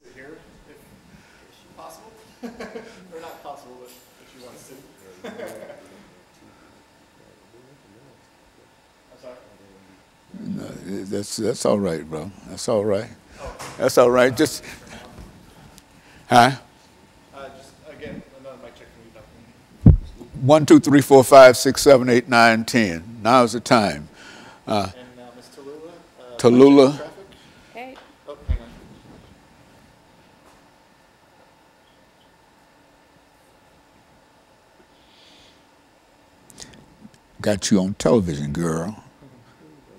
Sit here, if possible, or not possible, but if you want to sit. I'm sorry. No, that's all right, bro. That's all right. That's all right. Just, huh? Just again, another mic check from you, Dr. 1, 2, 3, 4, 5, 6, 7, 8, 9, 10. Now's the time. And Ms. Tallulah, mic check Tallulah. traffic. Okay. Oh, hang on. Got you on television, girl.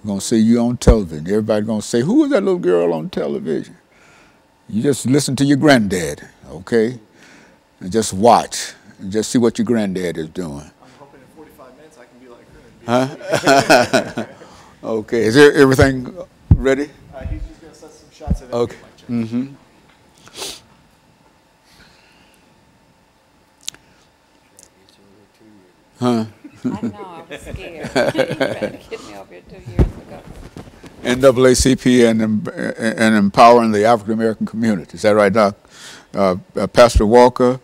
We're gonna see you on television. Everybody gonna say, "Who was that little girl on television?" You just listen to your granddad, okay? And just watch and just see what your granddad is doing. I'm hoping in 45 minutes I can be like her and be Huh? Okay. Is there everything ready? He's just going to set some shots and then Okay. mic check. Mm-hmm. Huh? I know, I was scared. You tried to get me over here 2 years ago. NAACP and empowering the African American community. Is that right, Doc? Pastor Walker,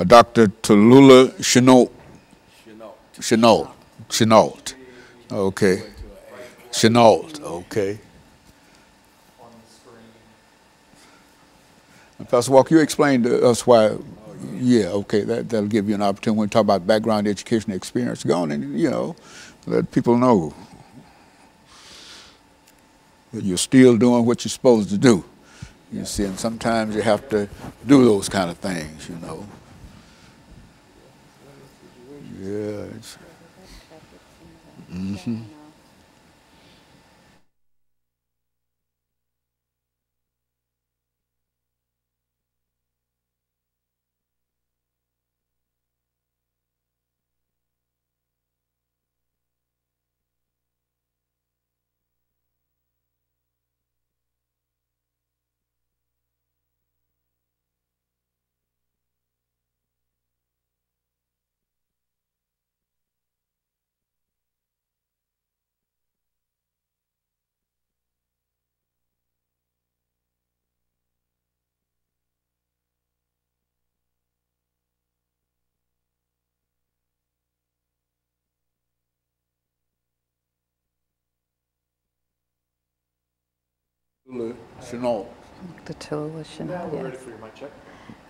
Dr. Tallulah Chenault. Okay. Chenault. Okay. On the screen. Pastor Walker, you explained to us why. Yeah, okay, that'll give you an opportunity when we talk about background education experience. Go on and, let people know that you're still doing what you're supposed to do. You see, and sometimes you have to do those kind of things, Yeah. Mm-hmm. Chenault. The tuition, Now we're ready yes. for your mic check.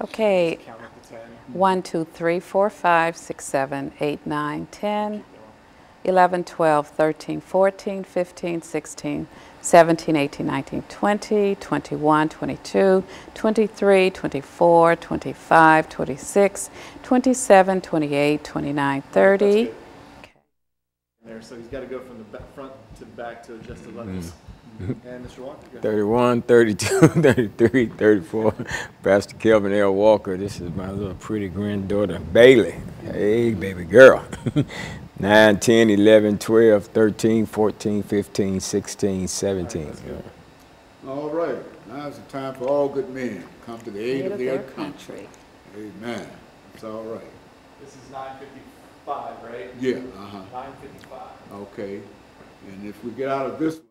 Okay, Count up to 10. 1, 2, 3, 4, 5, 6, 7, 8, 9, 10, 11, 12, 13, 14, 15, 16, 17, 18, 19, 20, 21, 22, 23, 24, 25, 26, 27, 28, 29, 30. That's good. There, so he's got to go from the front to back to adjust the levels. And Mr. Walker, go ahead. 31, 32, 33, 34. Pastor Kelvin L. Walker. This is my little pretty granddaughter, Bailey. Hey, baby girl. 9, 10, 11, 12, 13, 14, 15, 16, 17. All right. Now's the time for all good men to come to the aid of their country. Amen. It's all right. This is 9:55, right? Yeah. 9:55. Okay. And if we get out of this one,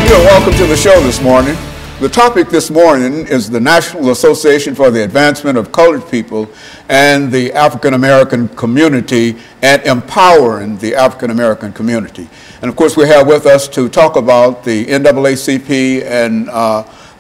Thank you and welcome to the show this morning. The topic this morning is the National Association for the Advancement of Colored People and the African American Community and empowering the African American community. And of course we have with us to talk about the NAACP and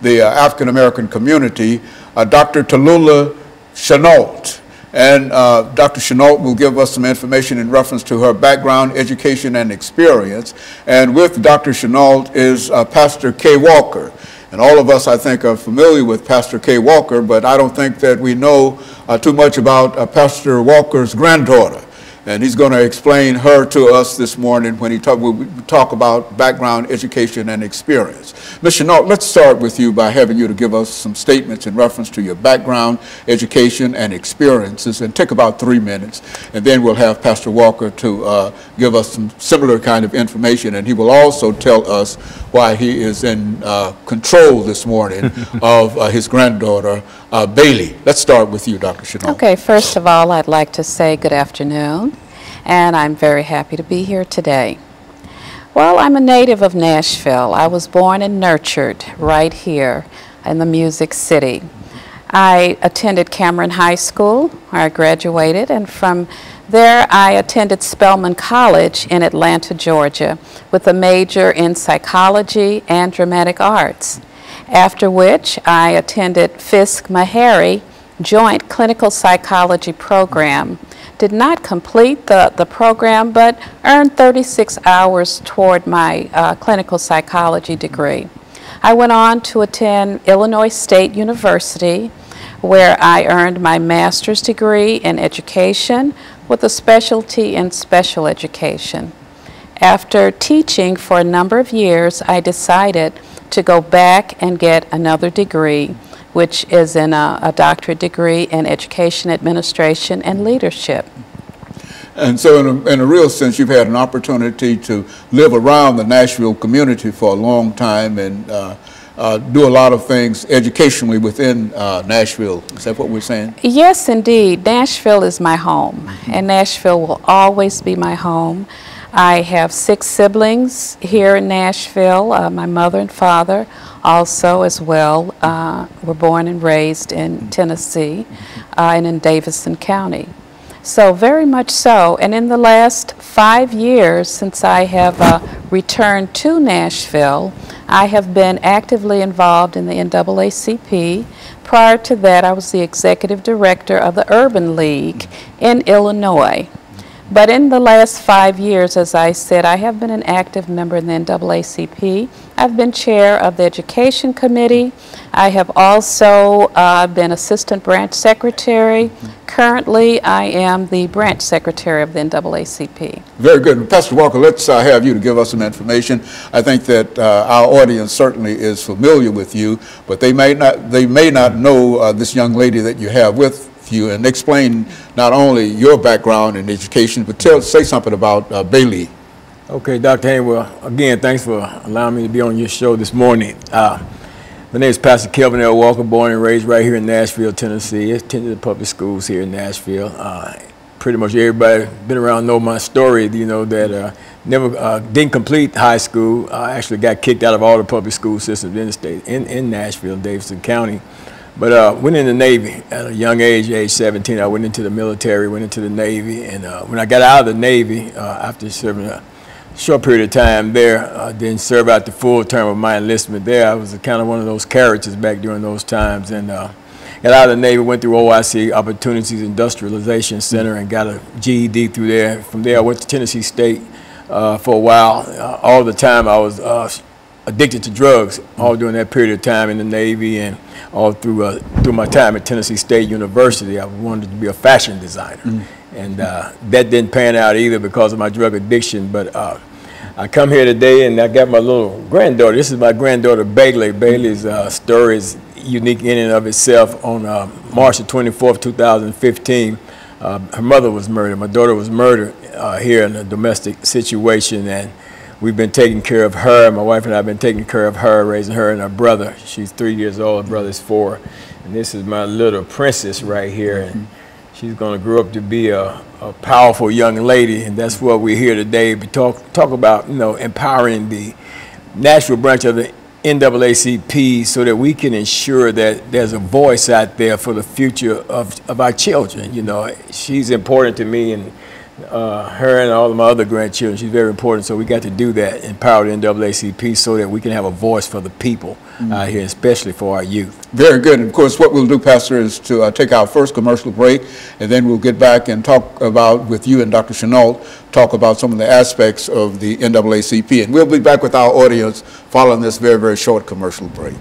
the African American community, Dr. Tallulah Chenault. And Dr. Chenault will give us some information in reference to her background, education, and experience. And with Dr. Chenault is Pastor KWalker. And all of us, I think, are familiar with Pastor KWalker, but I don't think that we know too much about Pastor Walker's granddaughter. And he's going to explain her to us this morning when we talk about background, education, and experience. Ms. Chenault, let's start with you by having you to give us some statements in reference to your background, education, and experiences, and take about 3 minutes. And then we'll have Pastor Walker to give us some similar kind of information, and he will also tell us why he is in control this morning of his granddaughter, Bailey. Let's start with you, Dr. Chenault. Okay, first of all, I'd like to say good afternoon, and I'm very happy to be here today. Well, I'm a native of Nashville. I was born and nurtured right here in the Music City. I attended Cameron High School, where I graduated, and from there I attended Spelman College in Atlanta, Georgia, with a major in psychology and dramatic arts. After which I attended Fisk-Meharry Joint Clinical Psychology Program. Did not complete the program, but earned 36 hours toward my clinical psychology degree. I went on to attend Illinois State University, where I earned my master's degree in education with a specialty in special education. After teaching for a number of years, I decided to go back and get another degree, which is in a doctorate degree in education administration and leadership. And so in a real sense, you've had an opportunity to live around the Nashville community for a long time and do a lot of things educationally within Nashville. Is that what we're saying? Yes, indeed. Nashville is my home, and Nashville will always be my home. I have 6 siblings here in Nashville. My mother and father also as well were born and raised in Tennessee and in Davidson County. So very much so. And in the last 5 years since I have returned to Nashville, I have been actively involved in the NAACP. Prior to that, I was the executive director of the Urban League in Illinois. But in the last 5 years, as I said, I have been an active member in the NAACP. I've been chair of the Education Committee. I have also been assistant branch secretary. Currently, I am the branch secretary of the NAACP. Very good. Pastor Walker, let's have you to give us some information. I think that our audience certainly is familiar with you, but they may not know this young lady that you have with you, and explain not only your background in education, but say something about Bailey. Okay, Dr. Haynes, well, again, thanks for allowing me to be on your show this morning. My name is Pastor KWalker, born and raised right here in Nashville, Tennessee. I attended the public schools here in Nashville. Pretty much everybody been around know my story, you know, that never didn't complete high school. I actually got kicked out of all the public school systems in the state, in Nashville, Davidson County. But went in the Navy at a young age 17. I went into the military, went into the Navy, and when I got out of the Navy, after serving a short period of time there, didn't serve out the full term of my enlistment there. I was kind of one of those characters back during those times, and got out of the Navy, went through OIC, Opportunities Industrialization Center, and got a GED through there. From there, I went to Tennessee State for a while. All the time I was addicted to drugs, all during that period of time in the Navy, and all through my time at Tennessee State University. I wanted to be a fashion designer, and that didn't pan out either because of my drug addiction. But I come here today, and I got my little granddaughter. This is my granddaughter, Bailey. Bailey's story is unique in and of itself. On March the 24th, 2015, her mother was murdered. My daughter was murdered here in a domestic situation, and we've been taking care of her. My wife and I have been taking care of her, raising her and her brother. She's 3 years old, her brother's 4. And this is my little princess right here. And she's going to grow up to be a powerful young lady. And that's what we're here today to talk about, you know, empowering the Nashville branch of the NAACP so that we can ensure that there's a voice out there for the future of our children. You know, she's important to me, and her and all of my other grandchildren, she's very important. So we got to do that, empower the NAACP so that we can have a voice for the people out here, especially for our youth. Very good. And of course, what we'll do, Pastor, is to take our first commercial break, and then we'll get back and talk about, with you and Dr. Chenault, talk about some of the aspects of the NAACP. And we'll be back with our audience following this very, very short commercial break.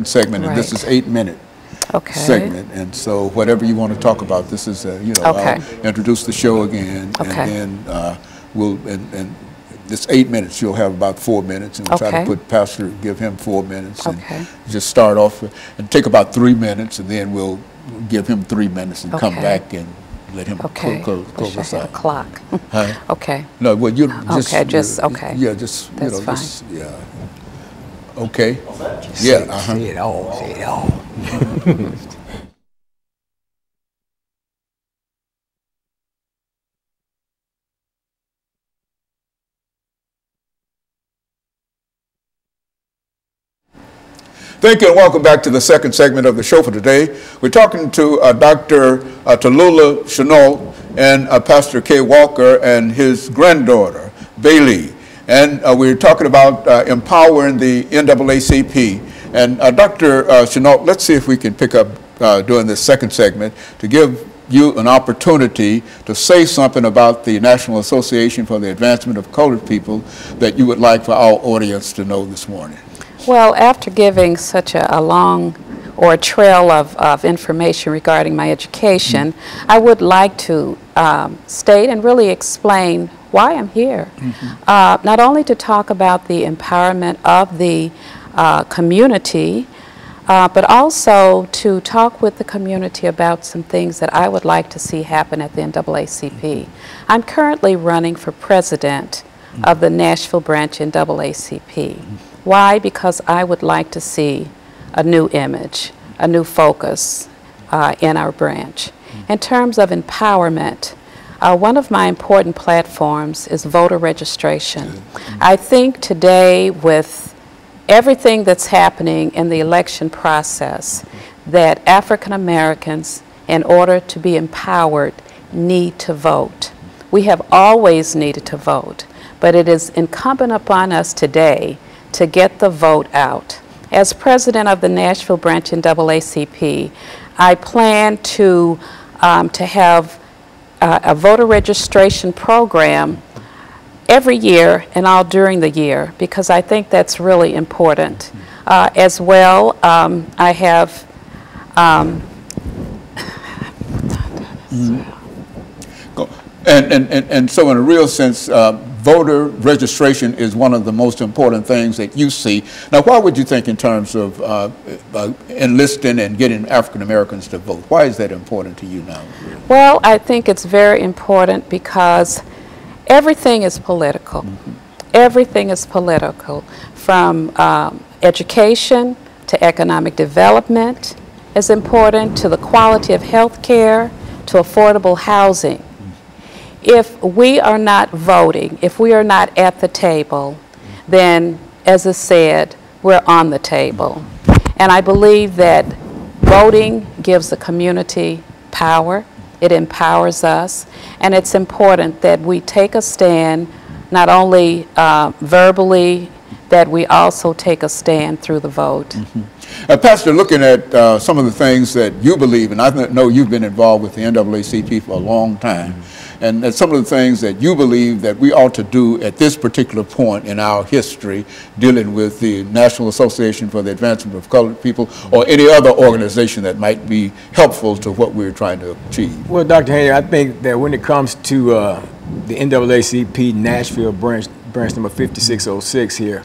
Segment, and this is 8-minute segment, and so whatever you want to talk about, this is I'll introduce the show again, and then we'll and this 8 minutes you'll have about 4 minutes, and we'll try to put Pastor, give him 4 minutes, and just start off and take about 3 minutes, and then we'll give him 3 minutes and come back and let him close us out. Clock. Okay. No, well, you just yeah, just that's fine. just okay. Yeah. Say it all. Say it all. Thank you, and welcome back to the second segment of the show for today. We're talking to Dr. Tallulah Chenault and Pastor KWalker and his granddaughter, Bailey. And we're talking about empowering the NAACP. And Dr. Chenault, let's see if we can pick up during this second segment to give you an opportunity to say something about the National Association for the Advancement of Colored People that you would like for our audience to know this morning. Well, after giving such a long or a trail of information regarding my education, I would like to state and really explain why I'm here. Not only to talk about the empowerment of the community, but also to talk with the community about some things that I would like to see happen at the NAACP. I'm currently running for president of the Nashville branch NAACP. Why? Because I would like to see a new image, a new focus in our branch. In terms of empowerment, one of my important platforms is voter registration. I think today, with everything that's happening in the election process, that African Americans, in order to be empowered, need to vote. We have always needed to vote, but it is incumbent upon us today to get the vote out. As president of the Nashville branch NAACP, I plan to have a voter registration program every year and all during the year, because I think that's really important. As well, I have and so in a real sense, voter registration is one of the most important things that you see. Now, why would you think in terms of enlisting and getting African Americans to vote? Why is that important to you now? Well, I think it's very important because everything is political. Everything is political, from education to economic development is important, to the quality of health care, to affordable housing. If we are not voting, if we are not at the table, then, as I said, we're on the table. And I believe that voting gives the community power. It empowers us. And it's important that we take a stand, not only verbally, that we also take a stand through the vote. Pastor, looking at some of the things that you believe, and I know you've been involved with the NAACP for a long time, and some of the things that you believe that we ought to do at this particular point in our history dealing with the National Association for the Advancement of Colored People, or any other organization that might be helpful to what we're trying to achieve. Well, Dr. Haney, I think that when it comes to the NAACP Nashville branch number 5606 here,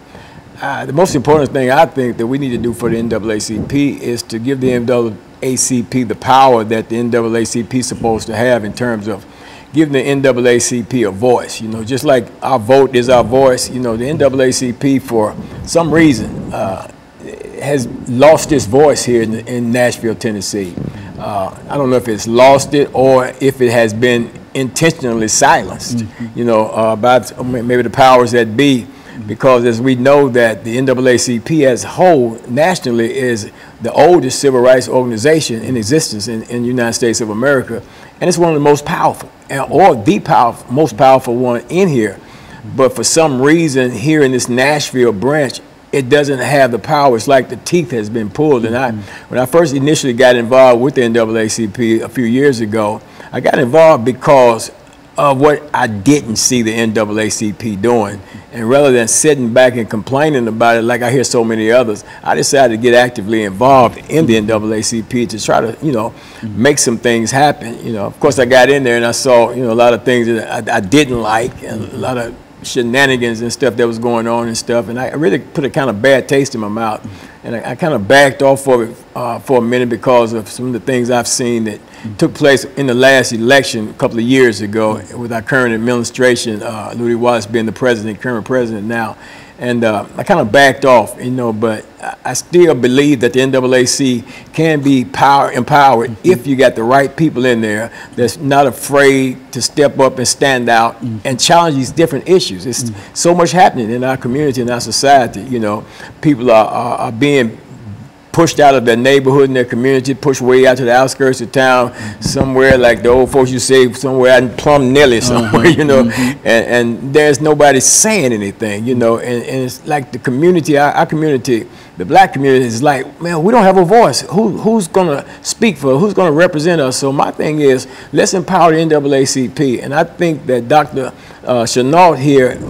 the most important thing I think that we need to do for the NAACP is to give the NAACP the power that the NAACP is supposed to have in terms of giving the NAACP a voice. You know, just like our vote is our voice, you know, the NAACP, for some reason, has lost its voice here in Nashville, Tennessee. I don't know if it's lost it or if it has been intentionally silenced, you know, by maybe the powers that be, because as we know that the NAACP as a whole nationally is the oldest civil rights organization in existence in the United States of America, and it's one of the most powerful, or the most powerful one in here. But for some reason here in this Nashville branch, it doesn't have the power. It's like the teeth has been pulled. And when I first initially got involved with the NAACP a few years ago, I got involved because of what I didn't see the NAACP doing. And rather than sitting back and complaining about it like I hear so many others, I decided to get actively involved in the NAACP to try to, you know, make some things happen. You know, of course I got in there and I saw, you know, a lot of things that I didn't like, and a lot of shenanigans and stuff that was going on and stuff, and I really put a kind of bad taste in my mouth, and I kind of backed off of it for a minute because of some of the things I've seen that took place in the last election a couple of years ago with our current administration, Louis Wallace being the president, current president now. And I kind of backed off, you know, but I still believe that the NAACP can be empowered if you got the right people in there that's not afraid to step up and stand out and challenge these different issues. It's so much happening in our community and our society. You know, people are being pushed out of their neighborhood and their community, pushed way out to the outskirts of town, somewhere like the old folks used to say, somewhere out in Plum Nelly somewhere, you know, and there's nobody saying anything, you know, and it's like the community, our community, the black community is like, man, we don't have a voice. Who's going to speak for us? Who's going to represent us? So my thing is, let's empower the NAACP, and I think that Dr. Chenault here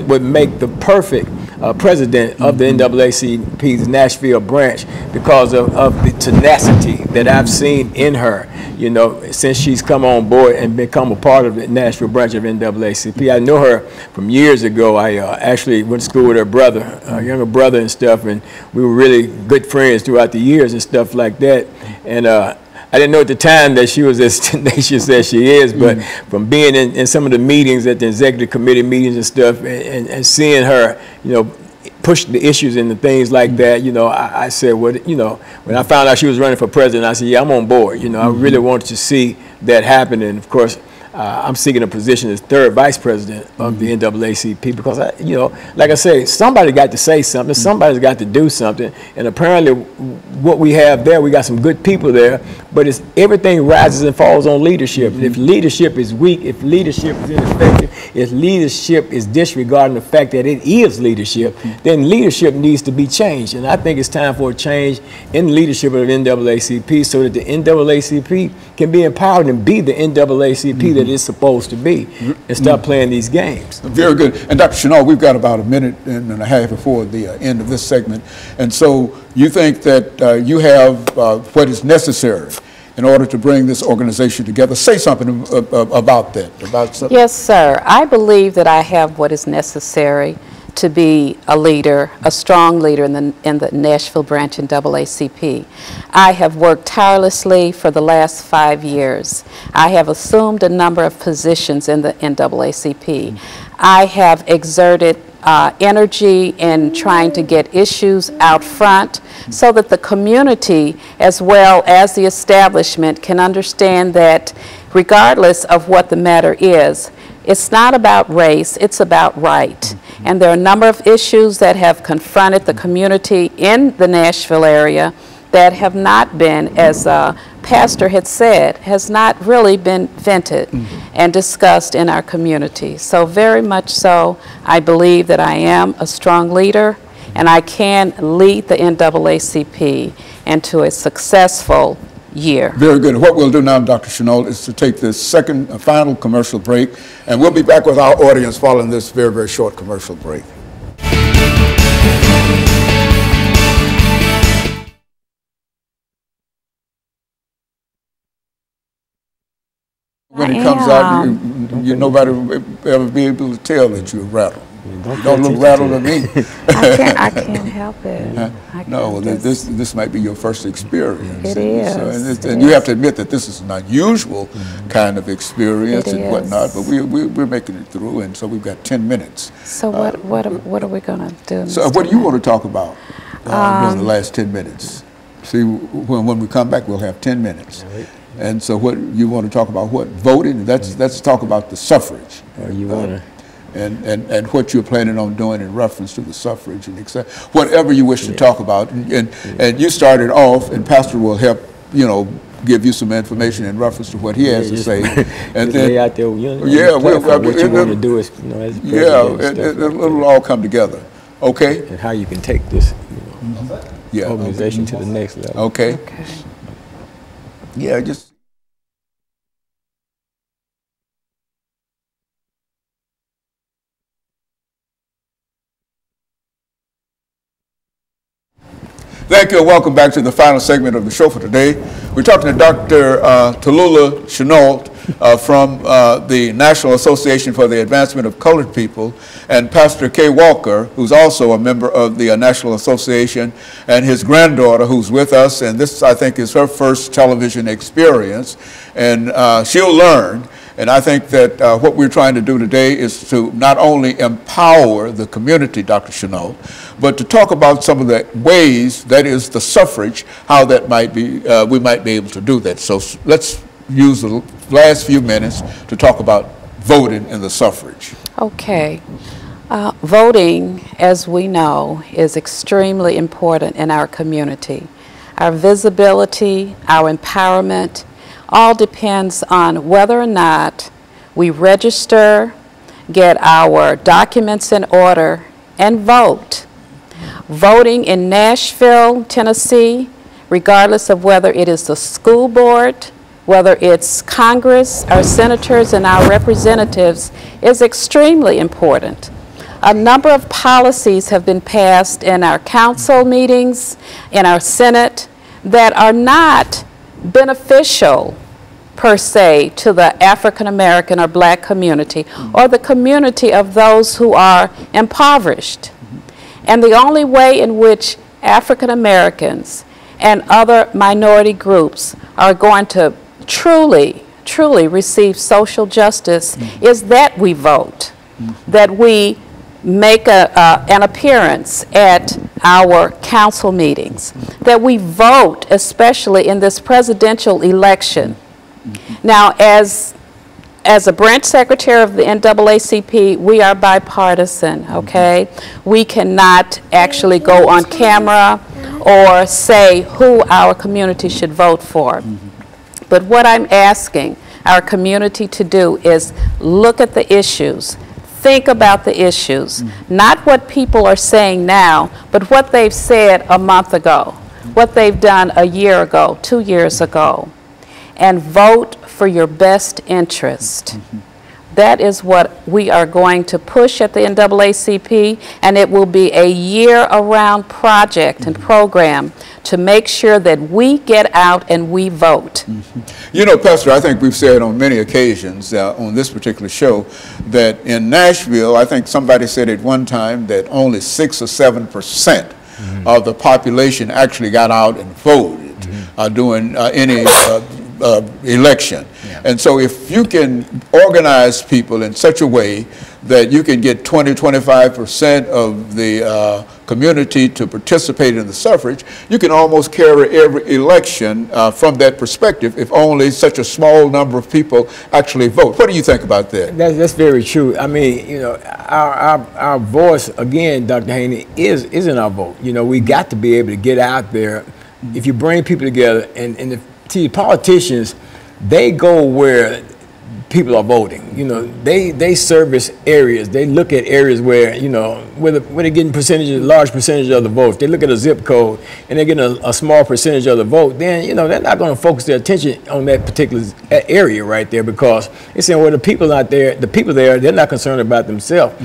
would make the perfect president of the NAACP's Nashville branch because of the tenacity that I've seen in her, you know, since she's come on board and become a part of the Nashville branch of NAACP. I know her from years ago. I actually went to school with her brother, younger brother and stuff, and we were really good friends throughout the years and stuff like that. And I didn't know at the time that she was as tenacious as she is, but from being in some of the meetings at the executive committee meetings and stuff, and seeing her, you know, push the issues and the things like that, you know, I said, well, you know, when I found out she was running for president, I said, yeah, I'm on board. You know, I really wanted to see that happen. And of course, I'm seeking a position as third vice president of the NAACP because, you know, like I say, somebody got to say something, somebody's got to do something, and apparently what we have there, we got some good people there, but it's everything rises and falls on leadership. And if leadership is weak, if leadership is ineffective, if leadership is disregarding the fact that it is leadership, then leadership needs to be changed. And I think it's time for a change in leadership of the NAACP so that the NAACP can be empowered and be the NAACP that it's supposed to be, and stop playing these games. Very good. And Dr. Chenault, we've got about a minute and a half before the end of this segment. And so you think that you have what is necessary in order to bring this organization together. Say something about that. Yes, sir. I believe that I have what is necessary to be a leader, a strong leader in the Nashville branch in NAACP. I have worked tirelessly for the last 5 years. I have assumed a number of positions in the NAACP. I have exerted energy in trying to get issues out front so that the community as well as the establishment can understand that regardless of what the matter is, it's not about race, it's about right. And there are a number of issues that have confronted the community in the Nashville area that have not been, as Pastor had said, has not really been vented and discussed in our community. So very much so, I believe that I am a strong leader and I can lead the NAACP into a successful year. Very good. What we'll do now, Dr. Chenault, is to take this second, final commercial break, and we'll be back with our audience following this very, very short commercial break. When it comes out, nobody will ever be able to tell that you're rattled. Don't look rattled at me. I can't help it. No, well, this might be your first experience. It is. And you have to admit that this is an unusual kind of experience and whatnot, but we're making it through, and so we've got 10 minutes. So what are we going to do? So what do you want to talk about during the last 10 minutes? See, when we come back, we'll have 10 minutes. Right. And so what you want to talk about, what? Voting? Let's talk about the suffrage. You want to... And what you're planning on doing in reference to the suffrage and etc. Whatever you wish to talk about. And you started off, and Pastor will help, give you some information in reference to what he has to say. And then, lay out there, what you want to do is, as it'll all come together. Okay? And how you can take this organization to the next level. Okay. Yeah, just... Thank you, and welcome back to the final segment of the show for today. We're talking to Dr. Tallulah Chenault from the National Association for the Advancement of Colored People, and Pastor KWalker, who's also a member of the National Association, and his granddaughter who's with us, and this, I think, is her first television experience, and she'll learn. And I think that what we're trying to do today is to not only empower the community, Dr. Chenault, but to talk about some of the ways, that is the suffrage, how that might be, we might be able to do that. So let's use the last few minutes to talk about voting and the suffrage. Okay. Voting, as we know, is extremely important in our community. Our visibility, our empowerment, all depends on whether or not we register, get our documents in order, and vote. Voting in Nashville, Tennessee, regardless of whether it is the school board, whether it's Congress, our senators, and our representatives, is extremely important. A number of policies have been passed in our council meetings, in our Senate, that are not beneficial per se to the African American or black community or the community of those who are impoverished. And the only way in which African Americans and other minority groups are going to truly receive social justice is that we vote, that we make an appearance at our council meetings, that we vote, especially in this presidential election. Now, as a branch secretary of the NAACP, we are bipartisan, okay? We cannot actually go on camera or say who our community should vote for. But what I'm asking our community to do is look at the issues, think about the issues, not what people are saying now, but what they've said a month ago, what they've done a year ago, 2 years ago, and vote for your best interest. That is what we are going to push at the NAACP, and it will be a year-around project and program to make sure that we get out and we vote. You know, Pastor, I think we've said on many occasions on this particular show that in Nashville, I think somebody said at one time that only 6 or 7% of the population actually got out and voted during any election. And so if you can organize people in such a way that you can get 20–25% of the community to participate in the suffrage, you can almost carry every election from that perspective if only such a small number of people actually vote. What do you think about that? That's very true. I mean, you know, our voice, again, Dr. Haney, is in our vote. You know, we got to be able to get out there. If you bring people together, and the politicians, they go where people are voting. You know, they service areas. They look at areas where, you know, where they're getting large percentage of the votes. They look at a zip code and they're getting a small percentage of the vote. Then, you know, they're not going to focus their attention on that particular area right there, because they're saying, well, the people out there, they're not concerned about themselves.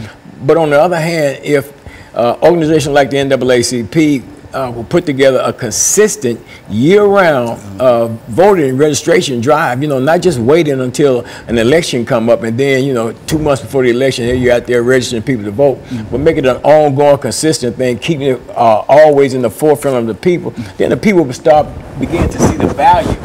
But on the other hand, if organizations like the NAACP will put together a consistent year-round voting and registration drive. You know, not just waiting until an election come up and then, you know, 2 months before the election, you're out there registering people to vote, but make it an ongoing, consistent thing, keeping it always in the forefront of the people. Then the people will begin to see the value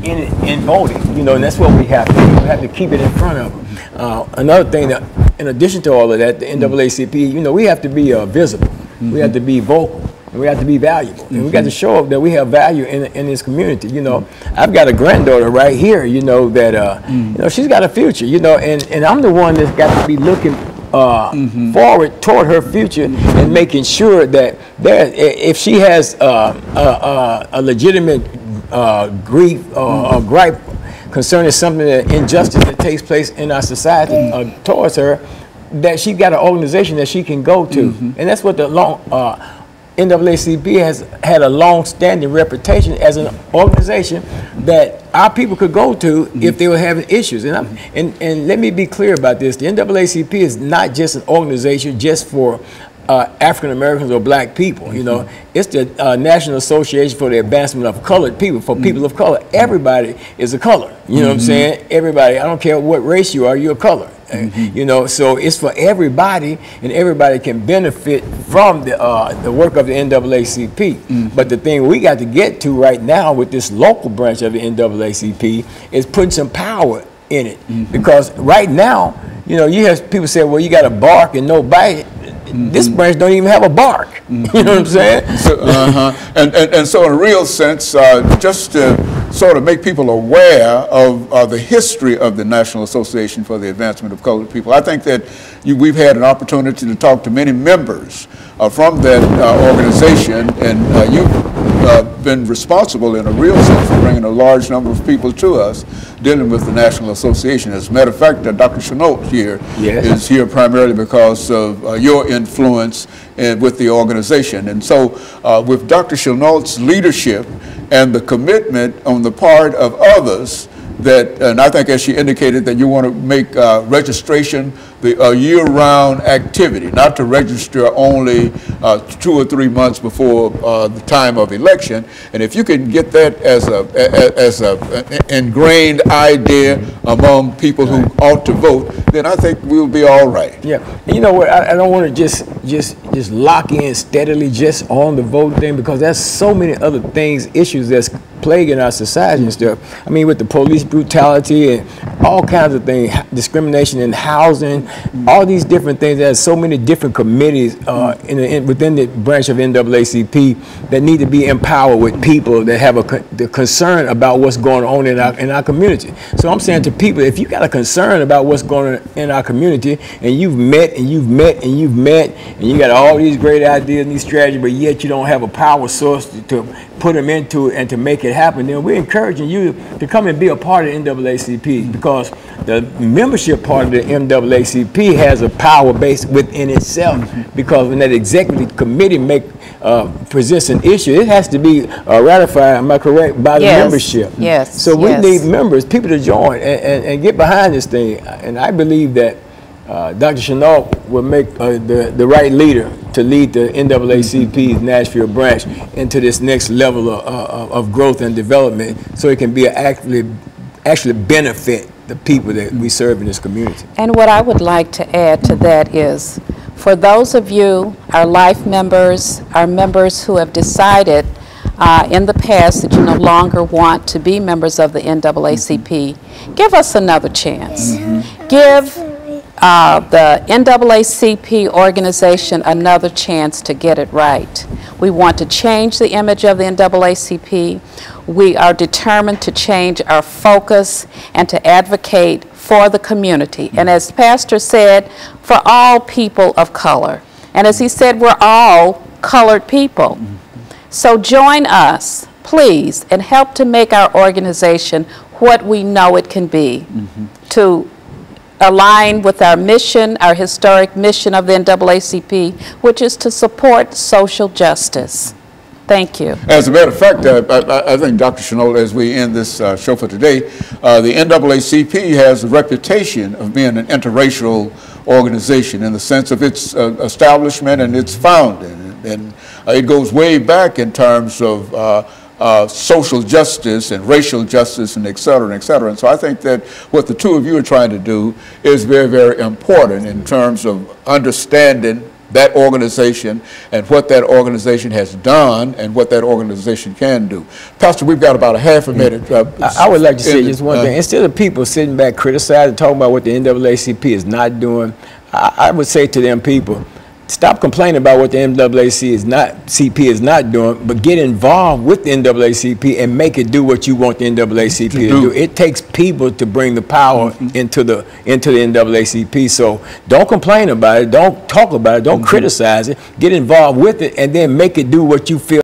in voting, you know, and that's what we have to do. We have to keep it in front of them. Another thing that, in addition to all of that, the NAACP, you know, we have to be visible. We have to be vocal. And we have to be valuable. And we got to show up that we have value in this community. You know, I've got a granddaughter right here, you know, that, you know, she's got a future, you know, and I'm the one that's got to be looking forward toward her future and making sure that if she has a legitimate grief or gripe concerning something, that injustice that takes place in our society towards her, that she's got an organization that she can go to. And that's what the NAACP has had a long-standing reputation as an organization that our people could go to if they were having issues. And let me be clear about this. The NAACP is not just an organization just for African Americans or black people. You know, it's the National Association for the Advancement of Colored People, for people of color. Everybody is a color. You know what I'm saying? Everybody, I don't care what race you are, you're a color. You know, so it's for everybody, and everybody can benefit from the work of the NAACP. But the thing we got to get to right now with this local branch of the NAACP is putting some power in it. Because right now, you know, you have people say, well, you got a bark and no bite. This branch don't even have a bark. You know what I'm saying? So, and so in a real sense, just to sort of make people aware of the history of the National Association for the Advancement of Colored People, I think that we've had an opportunity to talk to many members from that organization, and you've been responsible in a real sense for bringing a large number of people to us dealing with the National Association. As a matter of fact, Dr. Chenault here is here primarily because of your influence with the organization. And so with Dr. Chenault's leadership and the commitment on the part of others, that, and I think as she indicated, that you want to make registration a year-round activity, not to register only 2 or 3 months before the time of election. And if you can get that as a ingrained idea among people who ought to vote, then I think we'll be all right. Yeah, and you know what? I don't want to just lock in steadily just on the vote thing, because there's so many other things, issues that's plaguing our society and stuff. I mean, with the police brutality and all kinds of things, discrimination in housing, all these different things. There's so many different committees within the branch of NAACP that need to be empowered with people that have the concern about what's going on in our community. So I'm saying to people, if you got a concern about what's going on in our community, and you've met and you've met and you've met, and you got all these great ideas and these strategies, but yet you don't have a power source to put them into it and to make it happen, then we're encouraging you to come and be a part of NAACP, because the membership part of the NAACP has a power base within itself, because when that executive committee presents an issue, it has to be ratified, am I correct, by the membership. Yes. So we need members, people to join and get behind this thing. And I believe that Dr. Chenault will make the right leader to lead the NAACP's Nashville branch into this next level of growth and development, so it can be actually benefit the people that we serve in this community. And what I would like to add to that is, for those of you, our life members, our members who have decided in the past that you no longer want to be members of the NAACP, give us another chance. Give the NAACP organization another chance to get it right. We want to change the image of the NAACP. We are determined to change our focus and to advocate for the community. And as Pastor said, for all people of color. And as he said, we're all colored people. So join us, please, and help to make our organization what we know it can be, to align with our mission, our historic mission of the NAACP, which is to support social justice. Thank you. As a matter of fact, I think, Dr. Chenault, as we end this show for today, the NAACP has a reputation of being an interracial organization in the sense of its establishment and its founding. And It goes way back in terms of social justice and racial justice and et cetera and et cetera. And so I think that what the two of you are trying to do is very, very important in terms of understanding that organization and what that organization has done and what that organization can do. Pastor, we've got about a half a minute. I would like to say just one thing. Instead of people sitting back criticizing, talking about what the NAACP is not doing, I would say to them people, stop complaining about what the NAACP is not doing, but get involved with the NAACP and make it do what you want the NAACP to do. It takes people to bring the power into the NAACP. So don't complain about it, don't talk about it, don't criticize it. Get involved with it, and then make it do what you feel